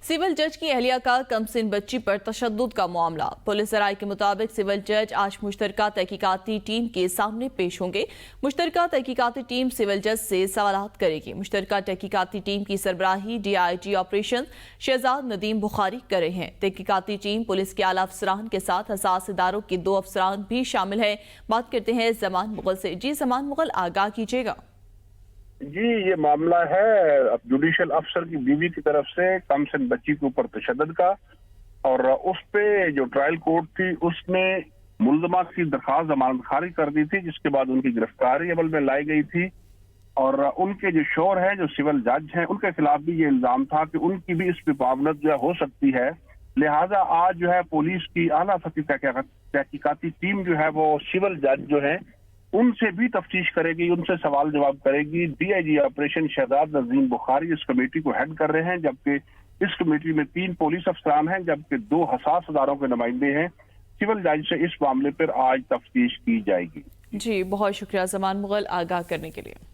Civil जज की अहलिया का कमसिन बच्ची पर तशद्दुद का मामला। पुलिस ज़राए के मुताबिक सिविल जज आज मुश्तरका तहकीकाती टीम के सामने पेश होंगे। मुश्तरका तहकीकाती टीम सिविल जज से सवालात करेगी। मुश्तरका तहकीकाती टीम की सरबराही DIG ऑपरेशन शहजाद नदीम बुखारी कर रहे हैं। तहकीकाती टीम पुलिस के आला अफसरान के साथ हसास इदारों के 2 अफसरान भी शामिल हैं। बात करते हैं जमान मुगल से। जी जमान मुगल, आगाह कीजिएगा। जी, ये मामला है जुडिशल अफसर की बीवी की तरफ से कमसिन बच्ची के ऊपर तशद्दुद का, और उस पे जो ट्रायल कोर्ट थी उसने मुल्ज़मा की दरखास्त जमानत खारिज कर दी थी, जिसके बाद उनकी गिरफ्तारी अमल में लाई गई थी। और उनके जो शोहर हैं, जो सिविल जज हैं, उनके खिलाफ भी ये इल्जाम था कि उनकी भी इस पे पाबंदी जो है हो सकती है। लिहाजा आज जो है पुलिस की आला सतही तहकीकाती टीम जो है वो सिविल जज जो है उनसे भी तफ्तीश करेगी, उनसे सवाल जवाब करेगी। DIG ऑपरेशन शहजाद नदीम बुखारी इस कमेटी को हेड कर रहे हैं, जबकि इस कमेटी में 3 पुलिस अफसरान हैं, जबकि 2 हसास अदारों के नुमाइंदे हैं। सिविल जज से इस मामले पर आज तफ्तीश की जाएगी। जी, बहुत शुक्रिया जमान मुगल आगाह करने के लिए।